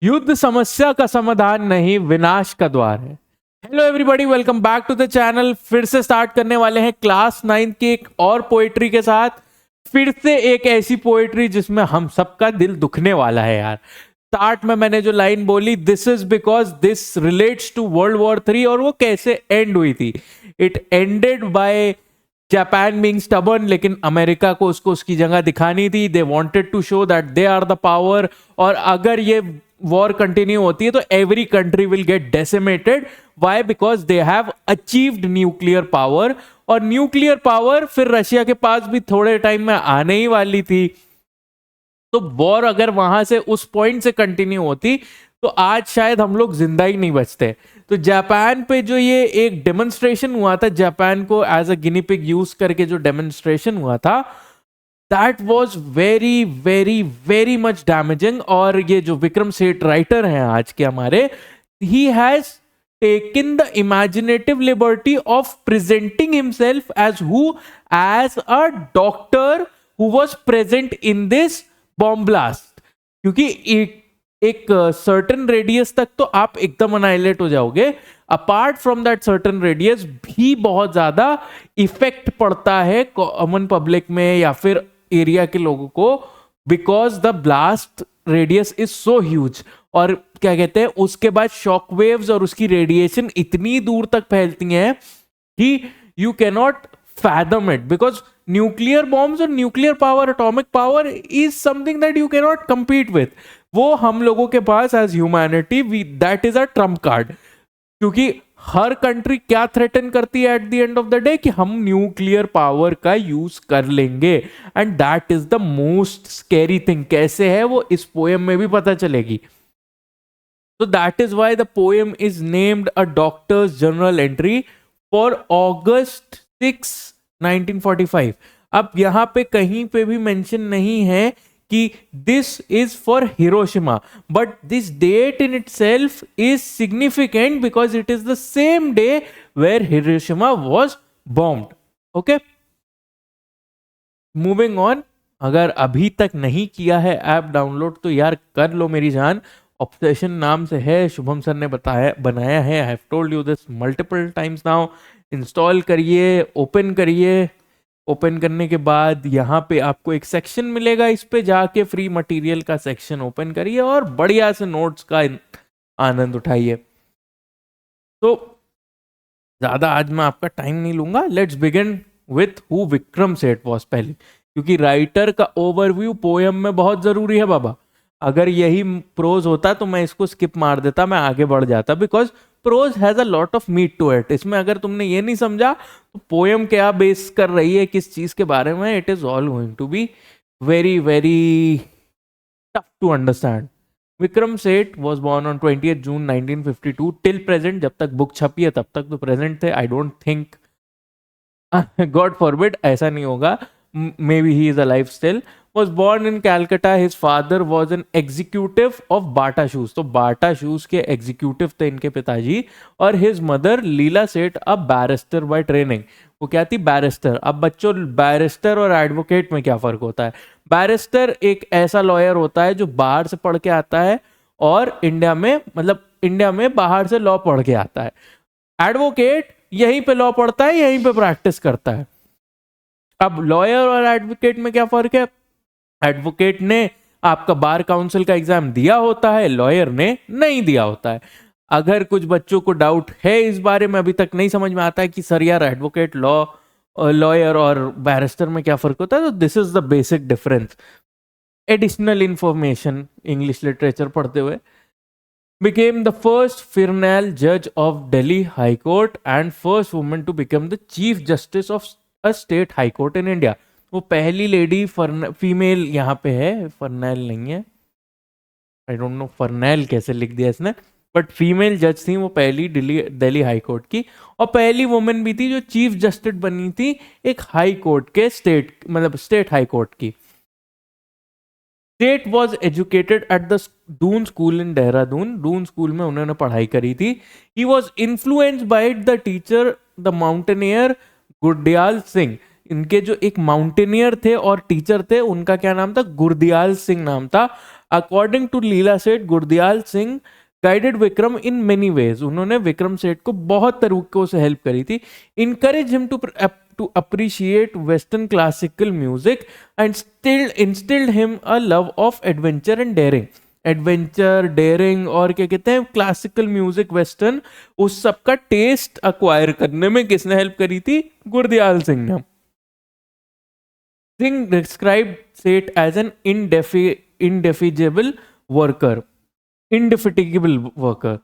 युद्ध समस्या का समाधान नहीं, विनाश का द्वार है। Hello everybody, welcome back to the channel. फिर से स्टार्ट करने वाले हैं क्लास 9 की एक और पोएट्री के साथ। फिर से एक ऐसी पोएट्री जिसमें हम सबका दिल दुखने वाला है यार। स्टार्ट में मैंने जो लाइन बोली, this is because this relates to world war 3, और वो कैसे एंड हुई थी। It ended by Japan being stubborn, लेकिन अमेरिका को उसको उसकी जगह दिखानी थी। They wanted to show that they are the power, और अगर ये वॉर कंटिन्यू होती है तो every country will get decimated. Why? Because they have achieved nuclear power, और न्यूक्लियर पावर फिर रशिया के पास भी थोड़े टाइम में आने ही वाली थी। तो वॉर अगर वहां से उस पॉइंट से कंटिन्यू होती तो आज शायद हम लोग जिंदा ही नहीं बचते। तो जापान पे जो ये एक डेमोन्स्ट्रेशन हुआ था, जापान को as a guinea pig use करके जो डेमोन्स्ट्रेशन हुआ था, that was very very very much damaging. और ये जो विक्रम सेठ राइटर हैं आज के हमारे, he has taken the imaginative liberty of presenting himself as a doctor who was present in this bomb blast. क्योंकि एक सर्टन रेडियस तक तो आप एकदम अनाइलेट हो जाओगे, apart from that certain radius भी बहुत ज्यादा इफेक्ट पड़ता है कॉमन पब्लिक में या फिर एरिया के लोगों को, because the blast radius is so huge. और क्या कहते हैं, उसके बाद शॉक वेव्स और उसकी रेडिएशन इतनी दूर तक फैलती हैं कि you cannot fathom it, because nuclear bombs और nuclear power, atomic power is something that you cannot compete with. वो हम लोगों के पास as humanity that is a trump card. क्योंकि हर कंट्री क्या थ्रेटन करती है at the end of the day, कि हम न्यूक्लियर पावर का यूज कर लेंगे। And that is the most scary thing. कैसे है वो इस पोएम में भी पता चलेगी। So that is why the poem is named a doctor's journal entry for August 6, 1945। अब यहां पे कहीं पे भी मेंशन नहीं है कि this is for Hiroshima, but this date in itself is significant because it is the same day where Hiroshima was bombed. Okay, moving on. अगर अभी तक नहीं किया है ऐप डाउनलोड तो यार कर लो मेरी जान। ऑब्सेशन नाम से है, शुभम सर ने बताया बनाया है। I have told you this multiple times now. Install करिए, ओपन करिए। ओपन करने के बाद यहाँ पे आपको एक सेक्शन मिलेगा, इस पे जाके फ्री मटेरियल का सेक्शन ओपन करिए और बढ़िया से नोट्स का आनंद उठाइए। तो ज्यादा आज मैं आपका टाइम नहीं लूंगा। Let's begin with who Vikram Seth was पहले, क्योंकि राइटर का ओवरव्यू पोयम में बहुत जरूरी है बाबा। अगर यही प्रोज होता तो मैं इसको स्किप मार देता, मैं आगे बढ़ जाता, because prose has a lot of meat to it. इसमें अगर तुमने ये नहीं समझा तो पोयम क्या बेस कर रही है, किस चीज के बारे में, it is all going to be very very tough to understand. Vikram Seth was born on 20th June 1952 till present. जब तक बुक छपी है तब तक तो प्रेजेंट थे। I don't think, God forbid, ऐसा नहीं होगा, may be he is alive still. was born in Calcutta. His father was an executive of Bata Shoes. तो Bata Shoes के executive थे इनके पिताजी। और his mother लीला सेठ a barrister by training। वो क्या थी? बैरिस्टर। अब बच्चों, बैरिस्टर और एडवोकेट में क्या फर्क होता है? बैरिस्टर एक ऐसा लॉयर होता है जो बाहर से पढ़ के आता है और इंडिया में, मतलब इंडिया में बाहर से लॉ पढ़ के आता है। एडवोकेट यहीं पे लॉ पढ़ता है, यहीं पे प्रैक्टिस करता है। अब लॉयर और एडवोकेट में क्या फर्क है? एडवोकेट ने आपका बार काउंसिल का एग्जाम दिया होता है, लॉयर ने नहीं दिया होता है। अगर कुछ बच्चों को डाउट है इस बारे में, अभी तक नहीं समझ में आता है कि सर यार एडवोकेट, लॉयर और बैरिस्टर में क्या फर्क होता है, तो this is the basic difference. Additional information English literature पढ़ते हुए, became the first female judge of Delhi High Court and first woman to become the Chief Justice of a state high court in India। वो पहली lady female यहाँ पे है, फर्नैल नहीं है। I don't know फर्नैल कैसे लिख दिया इसने, बट फीमेल जज थी वो पहली दिल्ली हाई कोर्ट की, और पहली वुमेन भी थी जो चीफ जस्टिस बनी थी एक हाई कोर्ट के, स्टेट हाई कोर्ट की। State was educated at the Doon School in Dehradun. Doon School में उन्होंने पढ़ाई करी थी। He was influenced by the teacher the mountaineer Gurdayal Singh. इनके जो एक माउंटेनियर थे और टीचर थे, उनका क्या नाम था? गुरदयाल सिंह नाम था। अकॉर्डिंग टू लीला सेठ, Gurdayal Singh guided Vikram in many ways, उन्होंने विक्रम सेठ को बहुत तरीकों से हेल्प करी थी. Encourage him to appreciate western classical music and still instilled him a love of adventure and daring. Adventure, daring और क्या कहते हैं क्लासिकल म्यूजिक, वेस्टर्न, उस सब का टेस्ट अक्वायर करने में किसने हेल्प करी थी? गुरदयाल सिंह ने. Singh describe Seth as an indefatigable worker, indefatigable worker.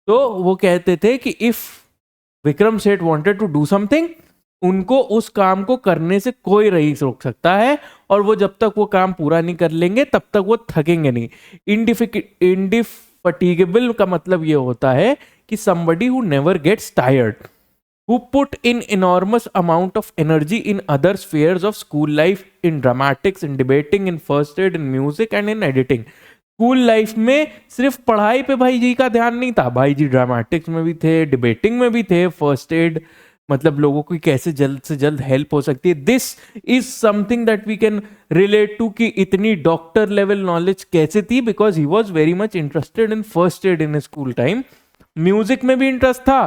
तो वो कहते थे कि if Vikram Seth wanted to do something, उनको उस काम को करने से कोई नहीं रोक सकता है, और वो जब तक वो काम पूरा नहीं कर लेंगे तब तक वो थकेंगे नहीं. इंडिफेटिगेबल का मतलब ये होता है कि somebody who never gets tired, who put in enormous amount of energy in other spheres of school life, in dramatics, in debating, in first aid, in music and in editing. School life में सिर्फ पढ़ाई पे भाई जी का ध्यान नहीं था, भाई जी ड्रामेटिक्स में भी थे, डिबेटिंग में भी थे, फर्स्ट एड मतलब लोगों की कैसे जल्द से जल्द हेल्प हो सकती है. This is something that we can relate to कि इतनी डॉक्टर लेवल नॉलेज कैसे थी, because he was very much interested in first aid in school time. Music में भी इंटरेस्ट था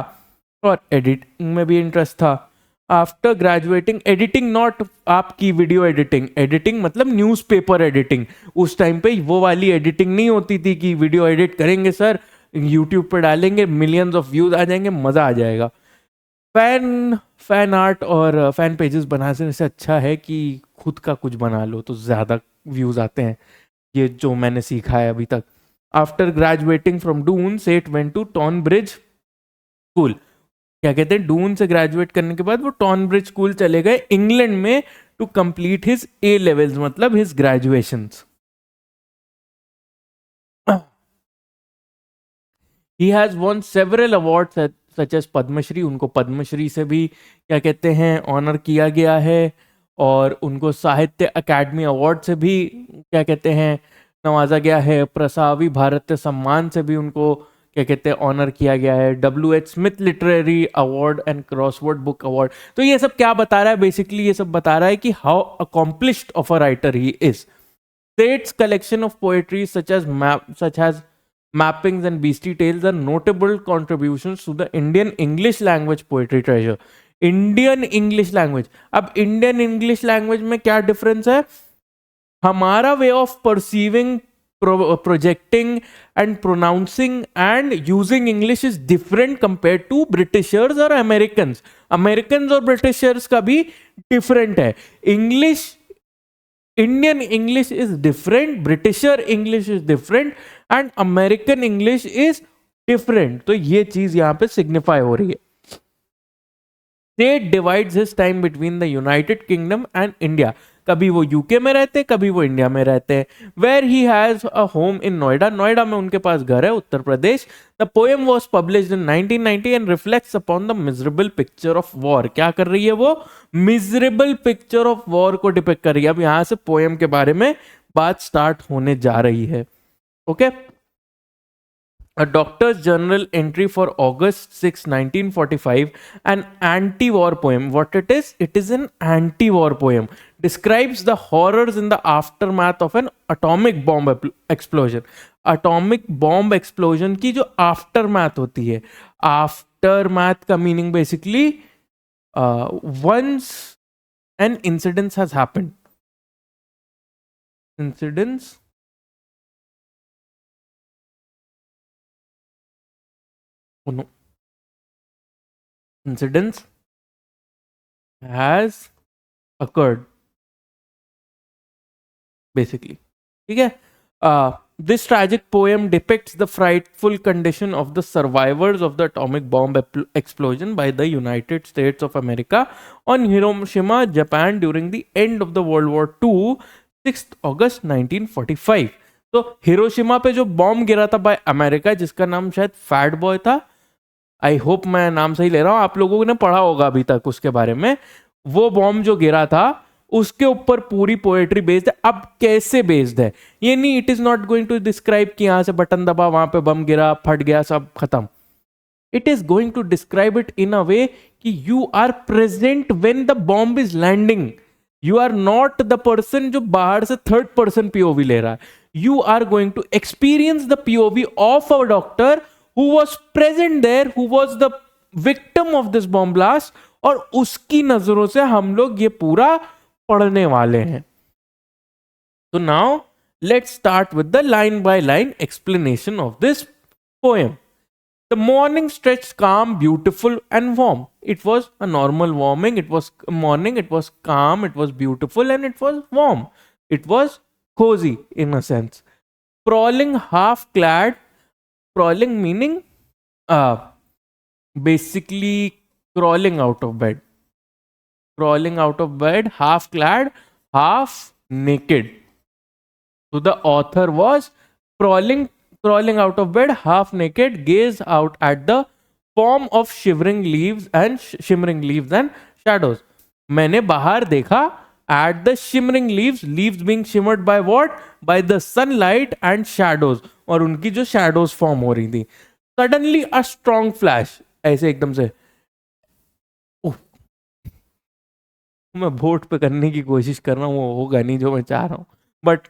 और एडिटिंग में भी इंटरेस्ट था. आफ्टर ग्रेजुएटिंग, एडिटिंग नॉट आपकी वीडियो एडिटिंग, एडिटिंग मतलब न्यूज़पेपर एडिटिंग. उस टाइम पे वो वाली एडिटिंग नहीं होती थी कि वीडियो एडिट करेंगे सर, यूट्यूब पे डालेंगे, मिलियंस ऑफ व्यूज आ जाएंगे, मजा आ जाएगा. फैन आर्ट और फैन पेजेस बनाने से अच्छा है कि खुद का कुछ बना लो तो ज़्यादा व्यूज आते हैं. ये जो मैंने सीखा है अभी तक. आफ्टर ग्रेजुएटिंग फ्रॉम डून, सेठ वेंट टू टॉनब्रिज स्कूल. क्या कहते हैं, डून से ग्रेजुएट करने के बाद वो टॉनब्रिज स्कूल चले गए इंग्लैंड में to complete his A levels, मतलब his graduations. He has won several awards such as Padmashri. उनको पद्मश्री से भी क्या कहते हैं ऑनर किया गया है, और उनको साहित्य अकादमी अवार्ड से भी क्या कहते हैं नवाजा गया है. प्रसावी भारतीय सम्मान से भी उनको क्या कहते हैं ऑनर किया गया है. WH Smith literary award and crossword book award. तो ये सब क्या बता रहा है? बेसिकली ये सब बता रहा है कि how accomplished of a writer he is. Seth's collection of poetry such as mappings and beastie tales are notable contributions to the Indian English language poetry treasure. Indian English language. अब Indian English language में क्या difference है? हमारा way of perceiving, projecting and pronouncing and using English is different compared to Britishers और Americans. Americans और Britishers का भी different है. English, Indian English is different, Britisher English is different and American English is different. तो ये चीज यहां पे सिग्निफाई हो रही है. State divides his time between the United Kingdom and India. कभी वो यूके में रहते हैं, कभी वो इंडिया में रहते हैं. Where he has a home in Noida. Noida में उनके पास घर है, Uttar Pradesh. The poem was published in 1990 and reflects upon the miserable picture of war. क्या कर रही है वो? Miserable picture of war को डिपेक्ट कर रही है. अब यहां से पोएम के बारे में बात स्टार्ट होने जा रही है. Okay. A doctor's journal entry for August 6, 1945, an anti-war poem. What it is? It is an anti-war poem. Describes the horrors in the aftermath of an atomic bomb explosion. Atomic bomb explosion की जो aftermath होती है. Aftermath का meaning basically once an incident has happened. Incidents no. Incidents has occurred basically. ठीक है. This tragic poem depicts the frightful condition of the survivors of the atomic bomb explosion by the United States of America on Hiroshima, Japan during the end of the World War II, 6th August 1945. तो Hiroshima पे जो bomb गिरा था by America, जिसका नाम शायद fat boy था, I hope मैं नाम सही ले रहा हूं, आप लोगों ने पढ़ा होगा अभी तक उसके बारे में. वो बॉम्ब जो गिरा था उसके ऊपर पूरी पोएट्री बेस्ड है. अब कैसे बेस्ड है ये नहीं, it is not going to describe कि यहां से बटन दबा, वहां पे बम गिरा, फट गया, सब खत्म. It is going to describe it in a way कि you are present when the bomb is landing. You are not the person जो बाहर से थर्ड पर्सन पीओवी ले रहा है. you are going to experience the POV of a doctor who was present there, who was the victim of this bomb blast, और उसकी नजरों से हम लोग ये पूरा पढ़ने वाले हैं. So now let's start with the line by line explanation of this poem. The morning stretched calm, beautiful, and warm. It was a normal warming. It was morning. It was calm. It was beautiful, and it was warm. It was cozy in a sense. Crawling, half clad. Crawling meaning, basically crawling out of bed. Crawling out of bed, half clad, half naked. So the author was crawling out of bed, half naked, gaze out at the form of shivering leaves and shadows. मैंने बाहर देखा at the shimmering leaves being shimmered by what? By the sunlight and shadows. और उनकी जो shadows form हो रही थी. Suddenly a strong flash. ऐसे एकदम से. मैं वोट पे करने की कोशिश कर रहा हूँ, वो होगा नहीं जो मैं चाह रहा हूँ. But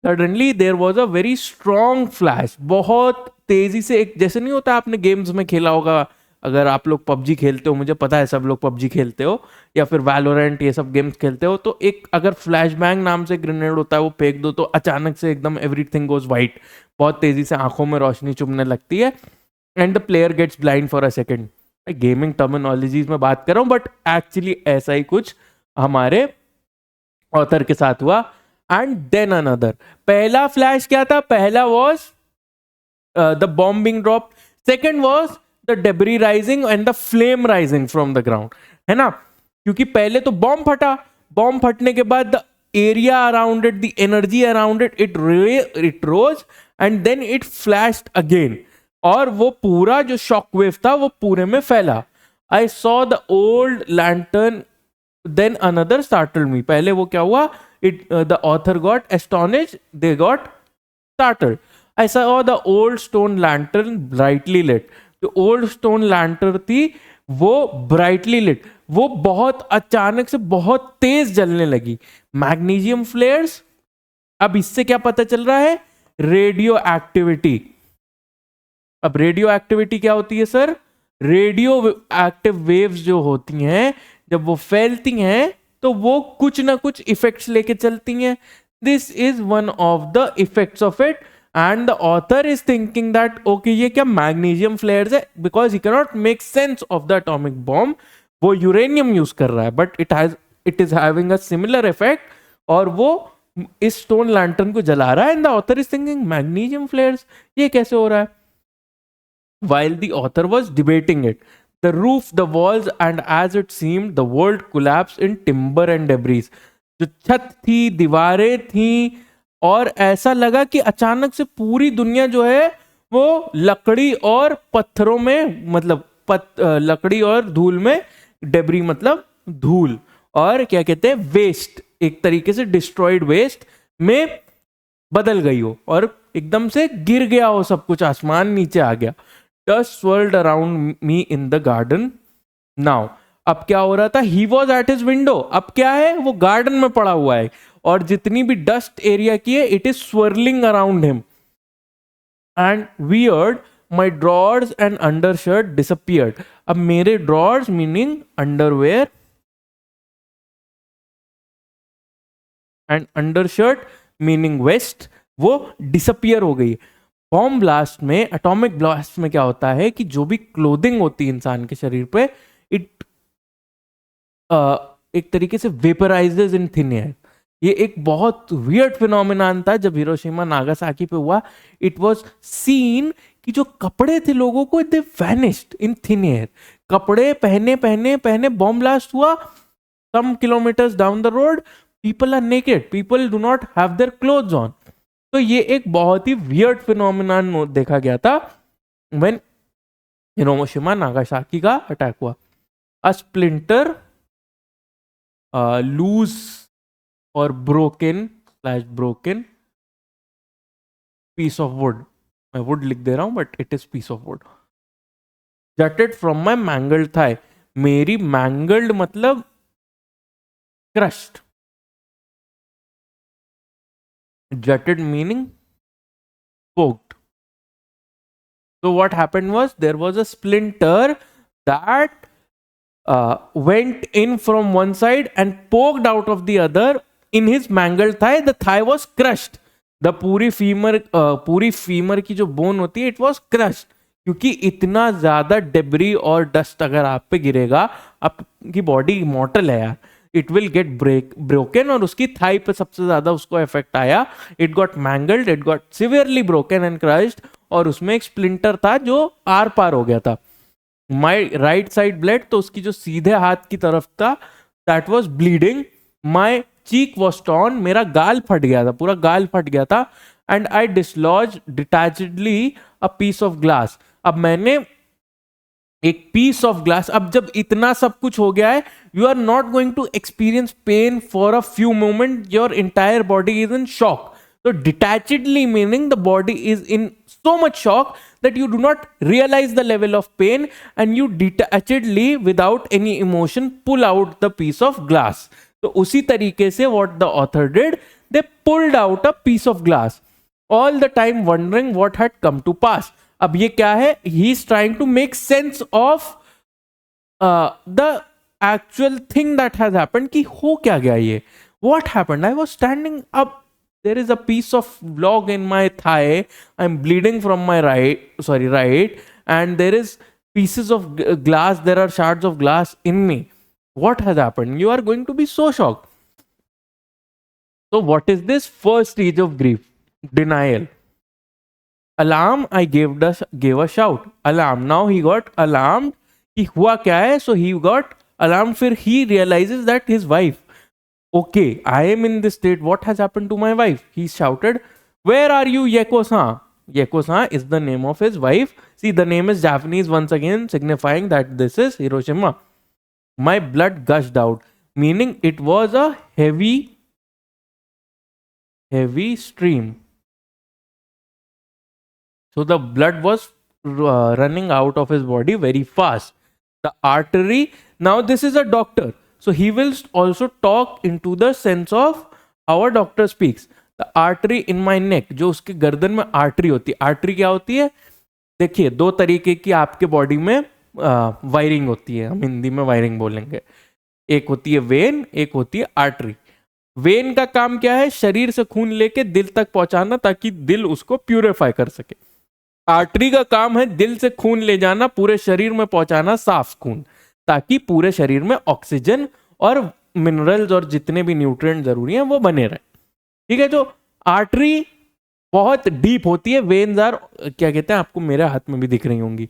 suddenly there was a very strong flash. बहुत तेजी से, एक जैसे नहीं होता आपने गेम्स में खेला होगा, अगर आप लोग पबजी खेलते हो, मुझे पता है सब लोग पबजी खेलते हो या फिर वैलोरेंट, ये सब गेम्स खेलते हो, तो एक अगर फ्लैश बैंग नाम से ग्रेनेड होता है, वो फेंक दो तो अचानक से एकदम एवरीथिंग गोज वाइट. बहुत तेजी से आंखों में रोशनी चुभने लगती है and the player gets blind for a second. Gaming terminologies में बात कर रहा हूं, बट एक्चुअली ऐसा ही कुछ हमारे ऑथर के साथ हुआ. And then another. पहला फ्लैश क्या था? पहला was the bomb being drop. Second was the debris rising and the flame rising from the ground. है ना? क्योंकि पहले तो बॉम्ब फटा, बॉम्ब फटने के बाद the area around it, the energy around it, it rose and then it flashed again. और वो पूरा जो शॉक वेव था वो पूरे में फैला. I saw the old lantern then another startled me. पहले वो क्या हुआ? The author got astonished, they got startled. I saw the old stone lantern brightly lit. जो old stone lantern थी वो brightly lit, वो बहुत अचानक से बहुत तेज जलने लगी. मैग्नीशियम फ्लेयर्स. अब इससे क्या पता चल रहा है? Radio activity. अब रेडियो एक्टिविटी क्या होती है सर? रेडियो एक्टिव वेव्स जो होती हैं, जब वो फैलती हैं तो वो कुछ ना कुछ इफेक्ट्स लेके चलती हैं. This is one of the effects of it. And the author is thinking that okay, ये क्या मैग्नीशियम फ्लेयर्स है, because he can not make sense of the atomic bomb. वो यूरेनियम यूज कर रहा है, but it is having a similar effect, और वो इस स्टोन लैंटर्न को जला रहा है. And the author is thinking magnesium फ्लेयर्स, ये कैसे हो रहा है? While the author was debating it, the roof, the walls, and as it seemed, the world collapsed in timber and debris. जो छत थी, दीवारें थी, और ऐसा लगा कि अचानक से पूरी दुनिया जो है वो लकड़ी और पत्थरों में, मतलब लकड़ी और धूल में, डेब्री मतलब धूल, और क्या कहते हैं, वेस्ट, एक तरीके से डिस्ट्रॉयड वेस्ट में बदल गई हो, और एकदम से गिर गया हो सब कुछ, आसमान नीचे आ गया. Dust swirled around me in the garden. Now, अब क्या हो रहा था? He was at his window. अब क्या है? वो गार्डन में पड़ा हुआ है, और जितनी भी डस्ट एरिया की है, it is swirling around him. And weird, my drawers and undershirt disappeared. अब मेरे drawers meaning underwear and undershirt meaning vest, वो disappear हो गई. बॉम्ब ब्लास्ट में, एटॉमिक ब्लास्ट में क्या होता है कि जो भी क्लोथिंग होती है इंसान के शरीर पे, इट एक तरीके से वेपराइजेज इन थिन एयर. ये एक बहुत वियर्ड फिनोमिनन था जब हिरोशिमा नागासाकी पे हुआ. इट वाज सीन कि जो कपड़े थे लोगों को, they vanished in thin air. कपड़े पहने पहने पहने बॉम्ब ब्लास्ट हुआ, some kilometres down the road people are naked, people do not have their clothes on. तो ये एक बहुत ही वियर्ड फिनोमिनन देखा गया था व्हेन हिरोशिमा नागासाकी का अटैक हुआ. अ स्प्लिंटर, लूज और ब्रोकन पीस ऑफ वुड, मैं वुड लिख दे रहा हूं but it is piece of wood, jutted from my mangled thigh. मेरी मैंगल्ड मतलब, crushed, Jutted meaning poked. So what happened was there was a splinter that went in from one side and poked out of the other in his mangled thigh. The thigh was crushed. The पूरी femur की जो bone होती है, it was crushed. क्योंकि इतना ज्यादा debris और dust अगर आप पे गिरेगा, आपकी बॉडी इमॉर्टल है यार, इट विल गेट ब्रोकन. और उसकी थाई पे सबसे ज्यादा उसको इफेक्ट आया. It got mangled, it got severely broken and crushed. और उसमें एक स्प्लिंटर था जो आर पार हो गया था. माई राइट साइड ब्लड, तो उसकी जो सीधे हाथ की तरफ था, that was bleeding. My cheek was torn, मेरा गाल फट गया था, पूरा गाल फट गया था. And I dislodge detachedly a piece of glass. अब मैंने एक पीस ऑफ ग्लास, अब जब इतना सब कुछ हो गया है, you are not going to experience pain for a few moment, your entire body is in shock. So detachedly meaning the body is in so much shock that you do not realize the level of pain, and you detachedly without any emotion pull out the piece of glass. तो उसी तरीके से what the author did, they pulled out a piece of glass, all the time wondering what had come to pass. अब ये क्या है? He is trying to make sense of the actual thing that has happened. कि हो क्या गया ये? What happened? I was standing up. There is a piece of log in my thigh. I'm bleeding from my right, and there is pieces of glass. There are shards of glass in me. What has happened? You are going to be so shocked. So what is this first stage of grief? Denial. Alarm. I gave a shout. Alarm. Now he got alarmed. कि हुआ क्या है? So he got alarmed. फिर he realizes that his wife. Okay, I am in this state. What has happened to my wife? He shouted, where are you, Yeko-san? Yeko-san is the name of his wife. See, the name is Japanese once again, signifying that this is Hiroshima. My blood gushed out, meaning it was a heavy stream. So the blood was running out of his body very fast. The artery, now this is a doctor. So he will also talk into the sense of our doctor speaks. The artery in my neck, जो उसके गर्दन में artery होती है. Artery क्या होती है? देखिए, दो तरीके की आपके बॉडी में वायरिंग होती है. हम हिंदी में वायरिंग बोलेंगे. एक होती है वेन, एक होती है आर्टरी. वेन का काम क्या है? शरीर से खून लेके दिल तक पहुंचाना ताकि दिल उसको प्यूरिफाई कर सके. आर्टरी का काम है दिल से खून ले जाना, पूरे शरीर में पहुंचाना साफ खून, ताकि पूरे शरीर में ऑक्सीजन और मिनरल्स और जितने भी न्यूट्रिएंट जरूरी हैं वो बने रहे. ठीक है. तो आर्टरी बहुत डीप होती है. वेन्स आर, क्या कहते हैं, आपको मेरे हाथ में भी दिख रही होंगी.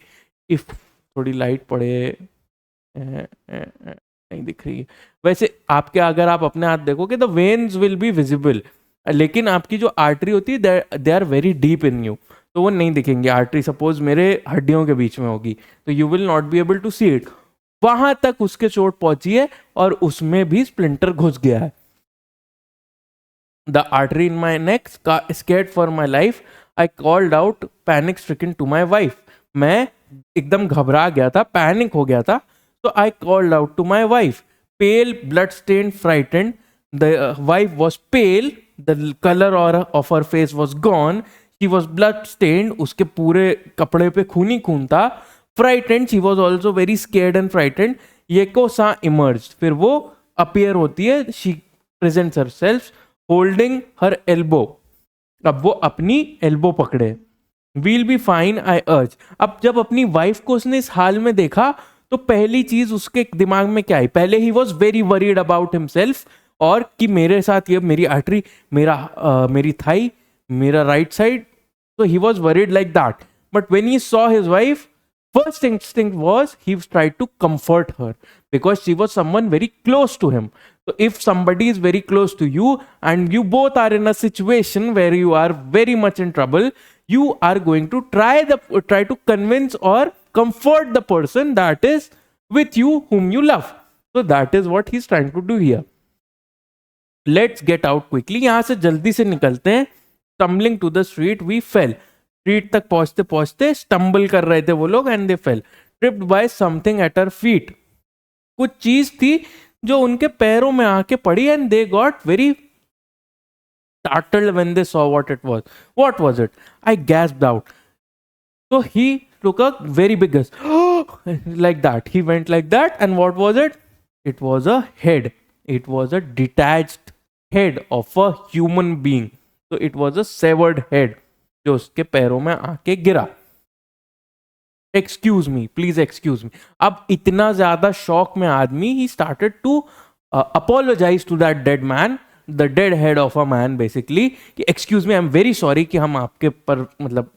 इफ थोड़ी लाइट पड़े, नहीं दिख रही है वैसे. आपके अगर आप अपने हाथ देखोगे तो वेन्स विल बी विजिबल, लेकिन आपकी जो आर्टरी होती है they are very deep in you, तो वो नहीं दिखेंगे. आर्टरी सपोज मेरे हड्डियों के बीच में होगी तो you will not be able to see it. वहां तक उसके चोट पहुंची है और उसमें भी स्प्लिंटर घुस गया है. The artery in my neck scared for my life. I called out panic stricken to my wife. मैं एकदम घबरा गया था, पैनिक हो गया था. तो I called out to my wife. Pale, blood stain, frightened. The wife was pale, the colour of her face was gone. She was blood stained, उसके पूरे कपड़े पे खून ही खून था. Frightened, she was also very scared and frightened. Yeko-san emerged. फिर वो appear होती है. She presents herself holding her elbow. अब वो अपनी elbow पकड़े. We'll be fine, I urge. अब जब अपनी wife को उसने इस हाल में देखा तो पहली चीज उसके दिमाग में क्या आई? पहले he was very worried about himself, और कि मेरे साथ ये मेरी आर्टरी, मेरी थाई, मेरा right side. So he was worried like that. But when he saw his wife, first instinct was he tried to comfort her because she was someone very close to him. So if somebody is very close to you and you both are in a situation where you are very much in trouble, you are going to try to convince or comfort the person that is with you, whom you love. So that is what he's trying to do here. Let's get out quickly. यहां से जल्दी से निकलते हैं. Stumbling to the street, we fell. Street तक पहुंचते पहुंचते stumble कर रहे थे वो लोग, and they fell. Tripped by something at her feet. कुछ चीज थी जो उनके पैरों में आके पड़ी, and they got very startled when they saw what it was. What was it? I gasped out. So he took a very big guess. Like that. He went like that. And what was it? It was a head. It was a detached head of a human being. So it was a severed head जो उसके पैरों में आके गिरा. Excuse me, please excuse me. अब इतना ज्यादा shock में आदमी, he started to apologise to that dead man, the dead head of a man basically, कि excuse me, I am very sorry कि हम आपके पर मतलब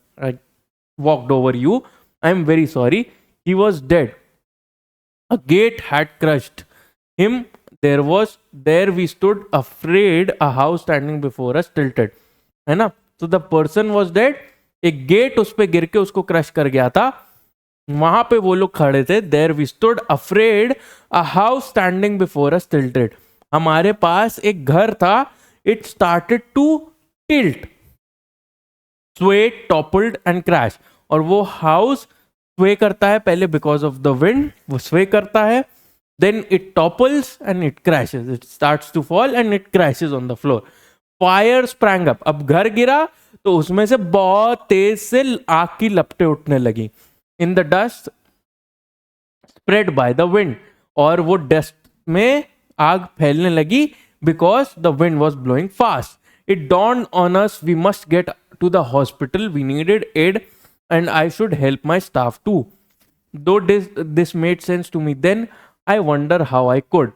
walked over you, I am very sorry. He was dead. A gate had crushed him. There we stood afraid, a house standing before us tilted. है ना? So the person was dead. एक gate उस पे गिर के उसको crush कर गया था. वहां पे वो लोग खड़े थे. There we stood afraid, a house standing before us tilted. हमारे पास एक घर था. It started to tilt, sway, toppled and crash. और वो हाउस sway करता है पहले because of the wind, वो sway करता है, then it topples and it crashes. It starts to fall and it crashes on the floor. Fire sprang up. अब घर गिरा तो उसमें से बहुत तेज से आग की लपटें उठने लगी. In the dust spread by the wind. और वो डस्ट में आग फैलने लगी because the wind was blowing fast. It dawned on us we must get to the hospital. We needed aid and I should help my staff too. Though this made sense to me then, I wonder how I could.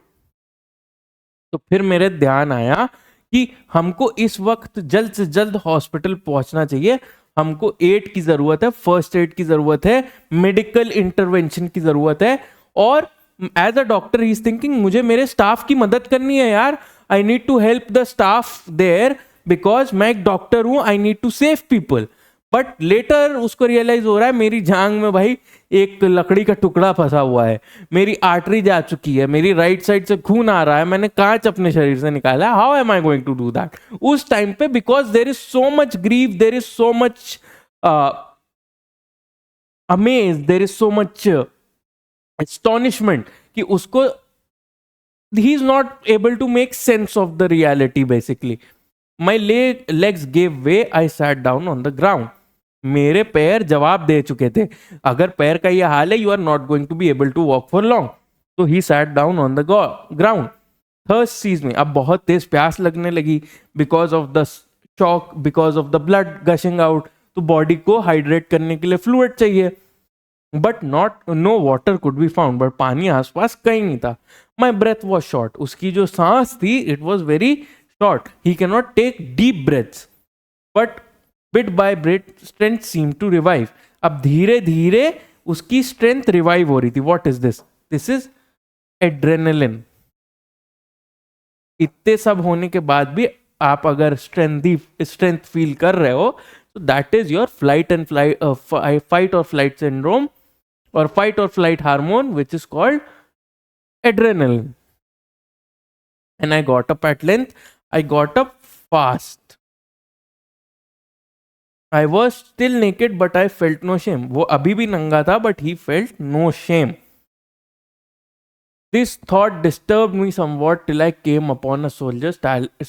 तो फिर मेरे ध्यान आया कि हमको इस वक्त जल्द से जल्द हॉस्पिटल पहुंचना चाहिए. हमको एड की जरूरत है, फर्स्ट एड की जरूरत है, मेडिकल इंटरवेंशन की जरूरत है. और as a doctor he is thinking मुझे मेरे स्टाफ की मदद करनी है यार. I need to help the staff there because मैं एक डॉक्टर हूं. I need to save people. But later उसको रियलाइज हो रहा है मेरी जांग में भाई एक लकड़ी का टुकड़ा फंसा हुआ है, मेरी आर्टरी जा चुकी है, मेरी राइट साइड से खून आ रहा है, मैंने कांच अपने शरीर से निकाला. How am I going to do that उस टाइम पे? Because there is so much grieve, there is so much amaze, there is so much astonishment कि उसको he is not able to make sense of the reality basically. My legs gave way. I sat down on the ground. मेरे पैर जवाब दे चुके थे. अगर पैर का ये हाल है, you are not going to be able to walk for long. So he sat down on the ground. Thirst seized me. अब बहुत तेज प्यास लगने लगी because of the shock, because of the blood gushing out. तो body को hydrate करने के लिए फ्लूइड चाहिए. But no water could be found. But पानी आसपास कहीं नहीं था. My breath was short. उसकी जो सांस थी it was very short. He can not take deep breaths. But bit by bit strength seem to revive. अब धीरे धीरे उसकी स्ट्रेंथ रिवाइव हो रही थी. What is this? This is adrenaline. इतने सब होने के बाद भी आप अगर स्ट्रेंथ फील कर रहे हो तो दैट इज योर फाइट और flight syndrome or fight or flight hormone which is called adrenaline. And I got up at length. I got up fast. I was still naked but I felt no shame. वो अभी भी नंगा था but he felt no shame. This thought disturbed me somewhat till I came upon a soldier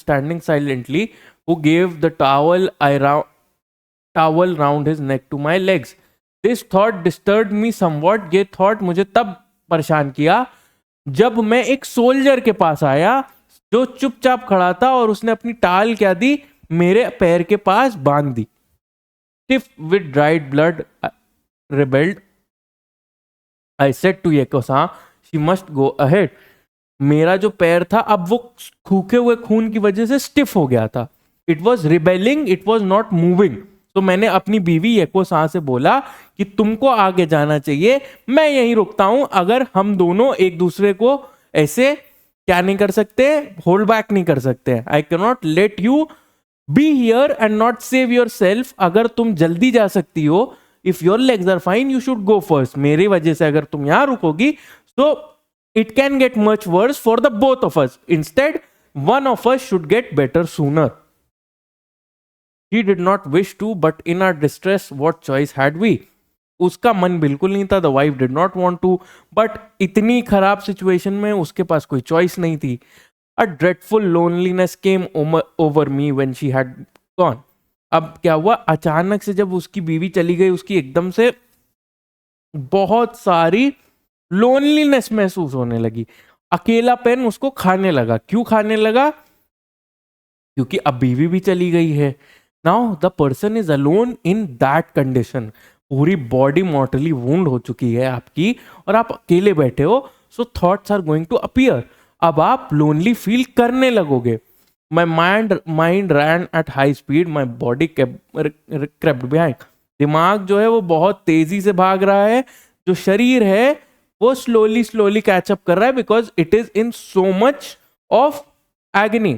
standing silently who gave the towel round his neck to my legs. This thought disturbed me somewhat. ये thought मुझे तब परेशान किया जब मैं एक soldier के पास आया जो चुपचाप खड़ा था और उसने अपनी टाल क्या दी, मेरे पैर के पास बांध दी. Stiff with dried blood, rebelled. I said to Yekosan, she must go ahead. मेरा जो पैर था अब वो सूखे हुए खून की वजह से स्टिफ हो गया था. It was rebelling, it was not moving. तो मैंने अपनी बीवी येकोसान से बोला कि तुमको आगे जाना चाहिए, मैं यहीं रुकता हूं. अगर हम दोनों एक दूसरे को ऐसे क्या नहीं कर सकते, होल्ड बैक नहीं कर सकते. I can not let you be here and not save yourself. अगर तुम जल्दी जा सकती हो, if your legs are fine you should go first. मेरी वजह से अगर तुम यहां रुकोगी तो it can get much worse for the both of us. Instead one of us should get better sooner. He did not wish to, but in our distress, what choice had we? उसका मन बिल्कुल नहीं था. The wife did not want to, but इतनी खराब situation में उसके पास कोई चॉइस नहीं थी. A dreadful loneliness came over me when she had gone. अब क्या हुआ, अचानक से जब उसकी बीवी चली गई, उसकी एकदम से बहुत सारी लोनलीनेस महसूस होने लगी, अकेलापन उसको खाने लगा। क्यों खाने लगा? क्योंकि अब बीवी भी चली गई है। Now the person is alone in that condition, पूरी बॉडी मॉर्टली वुंड हो चुकी है आपकी और आप अकेले बैठे हो, so thoughts are going to appear. अब आप लोनली फील करने लगोगे। My mind ran at high speed, my body crept behind. दिमाग जो है वो बहुत तेजी से भाग रहा है, जो शरीर है वो स्लोली स्लोली कैचअप कर रहा है, because it is in so much of agony.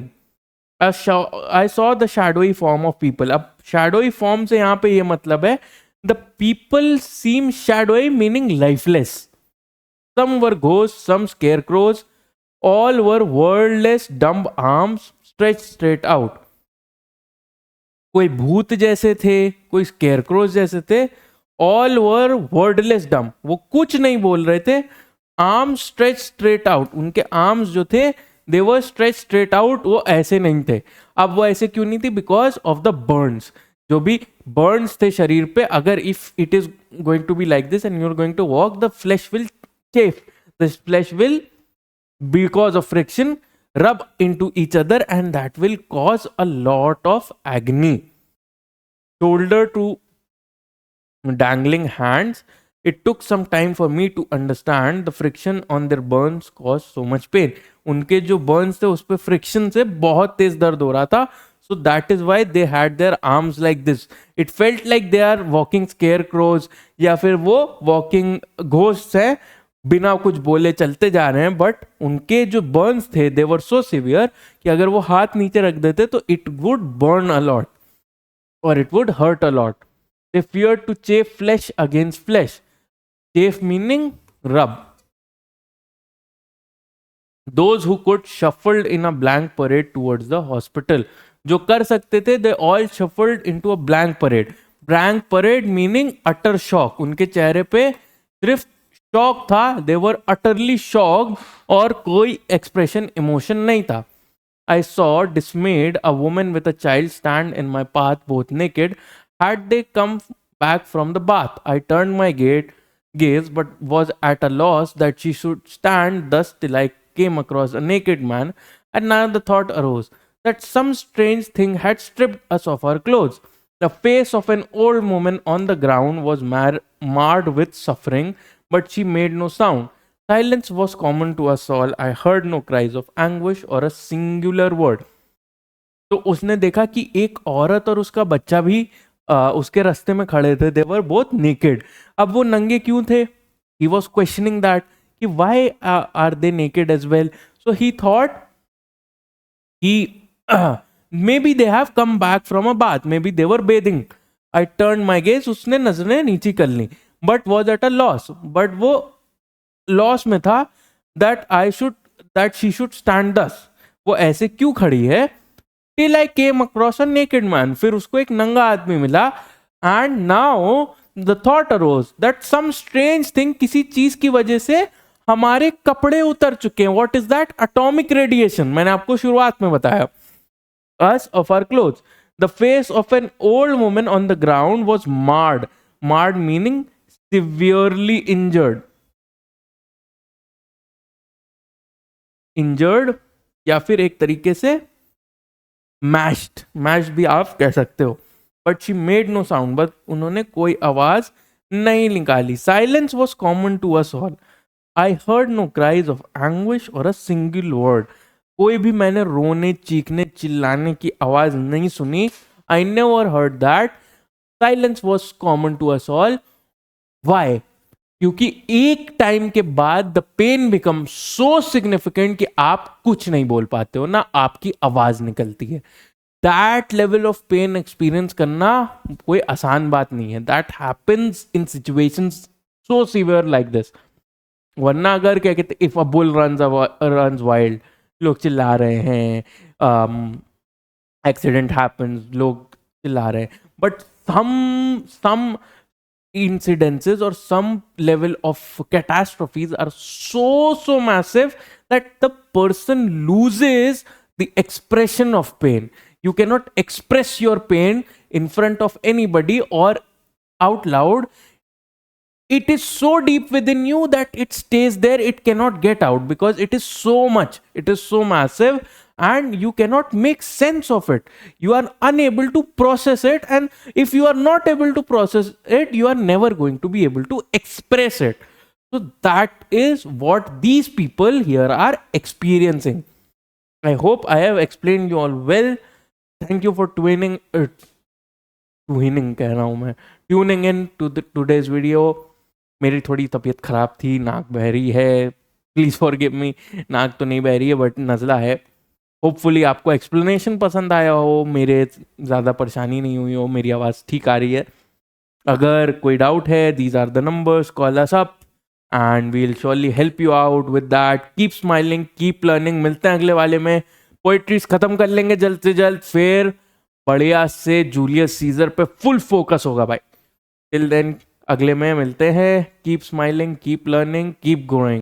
I saw the shadowy form of people. अब shadowy form से यहाँ पे ये मतलब है, the people seem shadowy meaning lifeless. Some were ghosts, some scarecrows, all were wordless dumb arms stretched straight out. कोई भूत जैसे थे, कोई scarecrows जैसे थे, all were wordless dumb, वो कुछ नहीं बोल रहे थे। arms stretched straight out, उनके arms जो थे they were stretched straight out, वो ऐसे नहीं थे। अब वो ऐसे क्यों नहीं थी? बिकॉज ऑफ द बर्न्स, जो भी बर्न्स थे शरीर पे। अगर if it is going to be like this and you are going to walk, the flesh will chafe, the flesh will because of friction rub into each other and that will cause a lot of agony. Shoulder to dangling hands, it took some time for me to understand the friction on their burns caused so much pain. उनके जो burns थे उस पे friction से बहुत तेज दर्द हो रहा था, so that is why they had their arms like this. It felt like they are walking scarecrows, या फिर वो walking ghosts हैं, बिना कुछ बोले चलते जा रहे हैं। बट उनके जो burns थे they were so severe कि अगर वो हाथ नीचे रख देते तो it would burn a lot or it would hurt a lot. They feared to chafe flesh against flesh. Chafe meaning rub. Those who could shuffled in a blank parade towards the hospital. जो कर सकते थे they all shuffled into a blank parade. Blank parade meaning utter shock. उनके चेहरे पे सिर्फ shock था, they were utterly shocked, और कोई expression emotion नहीं था। I saw dismayed a woman with a child stand in my path both naked. Had they come back from the bath? I turned my gaze but was at a loss that she should stand thus till I came across a naked man, and now the thought arose that some strange thing had stripped us of our clothes. The face of an old woman on the ground was marred with suffering, but she made no sound. Silence was common to us all. I heard no cries of anguish or a singular word. तो उसने देखा कि एक औरत और उसका बच्चा भी उसके रास्ते में खड़े थे। They were both naked. अब वो नंगे क्यों थे? He was questioning that कि why are they naked as well? So he thought maybe they have come back from a bath. Maybe they were bathing. I turned my gaze. उसने नजरें नीचे कर ली. But was at a loss. But वो loss में था that she should stand thus. वो ऐसे क्यों खड़ी है? Till I came across a naked man. फिर उसको एक नंगा आदमी मिला, and now the thought arose that some strange thing, किसी चीज की वजह से हमारे कपड़े उतर चुके हैं। What is that? Atomic radiation. मैंने आपको शुरुआत में बताया। Us of our clothes. The face of an old woman on the ground was marred. Marred meaning severely injured. Injured या फिर एक तरीके से मैश्ड भी आप कह सकते हो। But she made no sound, but उन्होंने कोई आवाज नहीं निकाली। Silence was common to us all. I heard no cries of anguish और अ सिंगल वर्ड। कोई भी मैंने रोने, चीखने, चिल्लाने की आवाज नहीं सुनी। I never heard that. Silence was common to us all. Why? क्योंकि एक टाइम के बाद the pain become so significant कि आप कुछ नहीं बोल पाते हो, ना आपकी आवाज निकलती है। That level of pain experience करना कोई आसान बात नहीं है। That happens in situations so severe like this. वरना अगर क्या कहते, if a bull runs wild, लोग चिल्ला रहे हैं, एक्सीडेंट हैपेंस, लोग चिल्ला रहे हैं, but some incidences or some level of catastrophes are so massive that the person loses the expression of pain. You cannot express your pain in front of anybody or out loud. It is so deep within you that it stays there. It cannot get out because it is so much, it is so massive, and you cannot make sense of it. You are unable to process it, and if you are not able to process it, you are never going to be able to express it. So that is what these people here are experiencing. I hope I have explained you all well. Thank you for tuning in to today's video. मेरी थोड़ी तबीयत ख़राब थी, नाक बह रही है, please forgive me. नाक तो नहीं बह रही है बट नज़ला है. होपफुली आपको एक्सप्लेनेशन पसंद आया हो, मेरे ज़्यादा परेशानी नहीं हुई हो, मेरी आवाज़ ठीक आ रही है. अगर कोई डाउट है, these are the numbers, call us up and we will surely help you out with that. Keep smiling, keep learning. मिलते हैं अगले वाले में. पोइट्रीज ख़त्म कर लेंगे जल्द से जल्द, फिर बढ़िया से जूलियस सीजर पे फुल फोकस होगा भाई. टिल देन अगले में मिलते हैं. Keep smiling, keep learning, keep growing.